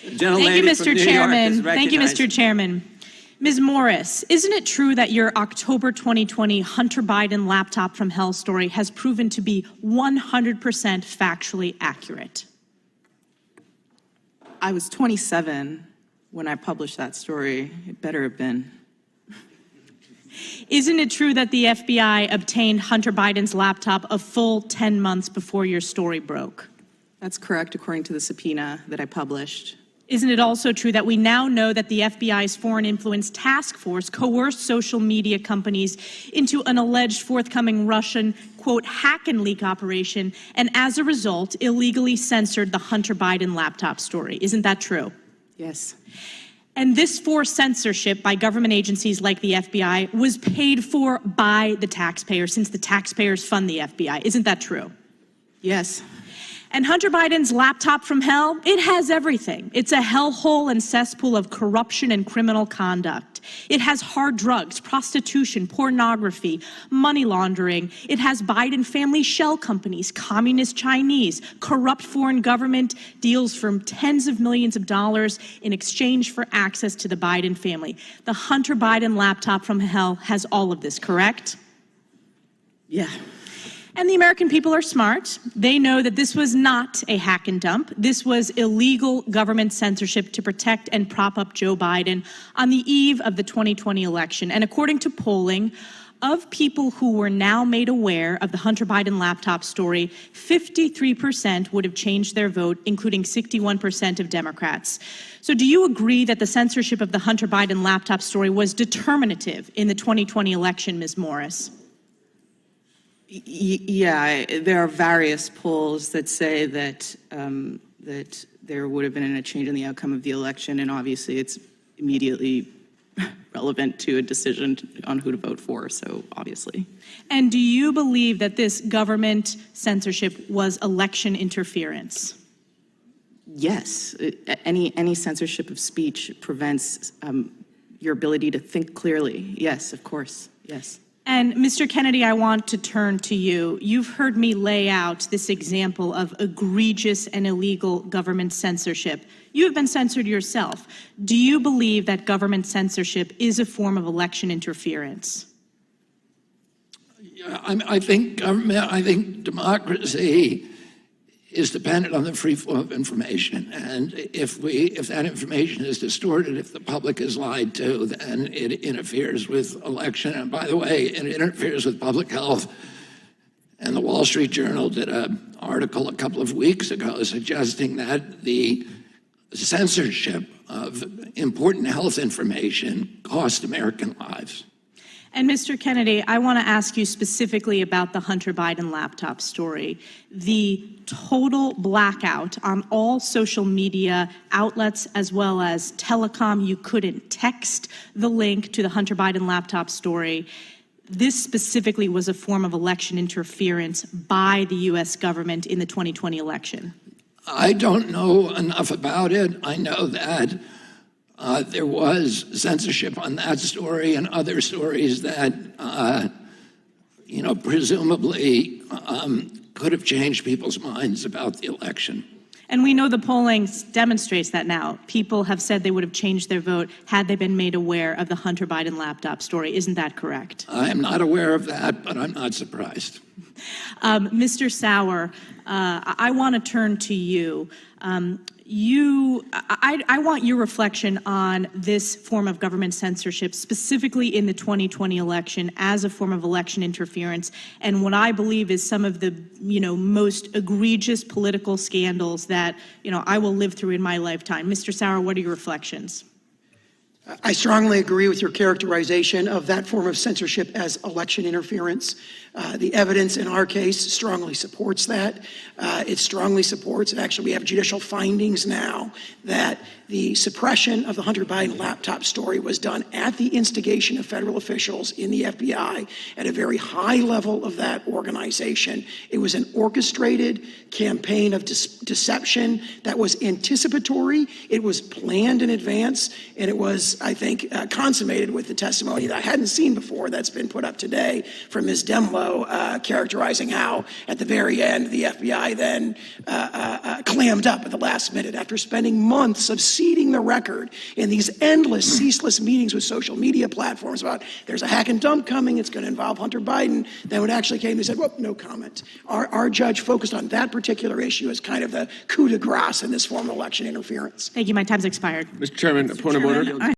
Thank you, Mr. Chairman. Thank you, Mr. Chairman. Ms. Morris, isn't it true that your October 2020 Hunter Biden laptop from hell story has proven to be 100% factually accurate? I was 27 when I published that story. It better have been. Isn't it true that the FBI obtained Hunter Biden's laptop a full 10 months before your story broke? That's correct, according to the subpoena that I published. Isn't it also true that we now know that the FBI's Foreign Influence Task Force coerced social media companies into an alleged forthcoming Russian, quote, hack and leak operation, and as a result, illegally censored the Hunter Biden laptop story? Isn't that true? Yes. And this forced censorship by government agencies like the FBI was paid for by the taxpayer, since the taxpayers fund the FBI. Isn't that true? Yes. And Hunter Biden's laptop from hell, it has everything. It's a hellhole and cesspool of corruption and criminal conduct. It has hard drugs, prostitution, pornography, money laundering. It has Biden family shell companies, communist Chinese, corrupt foreign government deals for tens of millions of dollars in exchange for access to the Biden family. The Hunter Biden laptop from hell has all of this, correct? Yeah. And the American people are smart. They know that this was not a hack and dump. This was illegal government censorship to protect and prop up Joe Biden on the eve of the 2020 election. And according to polling, of people who were now made aware of the Hunter Biden laptop story, 53% would have changed their vote, including 61% of Democrats. So do you agree that the censorship of the Hunter Biden laptop story was determinative in the 2020 election, Ms. Morris? Yeah, there are various polls that say that that there would have been a change in the outcome of the election, and obviously it's immediately relevant to a decision on who to vote for, so obviously. And do you believe that this government censorship was election interference? Yes, any censorship of speech prevents your ability to think clearly. Yes, of course, yes. And Mr. Kennedy, I want to turn to you. You've heard me lay out this example of egregious and illegal government censorship. You have been censored yourself. Do you believe that government censorship is a form of election interference? Yeah, I think democracy is dependent on the free flow of information. And if that information is distorted, if the public is lied to, then it interferes with election. And by the way, it interferes with public health. And the Wall Street Journal did an article a couple of weeks ago suggesting that the censorship of important health information cost American lives. And Mr. Kennedy, I want to ask you specifically about the Hunter Biden laptop story. The total blackout on all social media outlets as well as telecom. You couldn't text the link to the Hunter Biden laptop story. This specifically was a form of election interference by the U.S. government in the 2020 election. I don't know enough about it. I know that there was censorship on that story and other stories that, presumably could have changed people's minds about the election. And we know the polling demonstrates that now. People have said they would have changed their vote had they been made aware of the Hunter Biden laptop story. Isn't that correct? I am not aware of that, but I'm not surprised. Mr. Sauer, I want to turn to you. I want your reflection on this form of government censorship, specifically in the 2020 election, as a form of election interference, and what I believe is some of the, most egregious political scandals that, I will live through in my lifetime. Mr. Sauer, what are your reflections? I strongly agree with your characterization of that form of censorship as election interference. The evidence in our case strongly supports that. It strongly supports, and actually we have judicial findings now, that the suppression of the Hunter Biden laptop story was done at the instigation of federal officials in the FBI at a very high level of that organization. It was an orchestrated campaign of deception that was anticipatory, it was planned in advance, and it was is, I think, consummated with the testimony that I hadn't seen before that's been put up today from Ms. Demlow, characterizing how, at the very end, the FBI then clammed up at the last minute after spending months of seeding the record in these endless, ceaseless meetings with social media platforms about there's a hack and dump coming, it's going to involve Hunter Biden. Then when it actually came, they said, well, no comment. Our judge focused on that particular issue as kind of the coup de grace in this form of election interference. Thank you. My time's expired. Mr. Chairman, a point of order.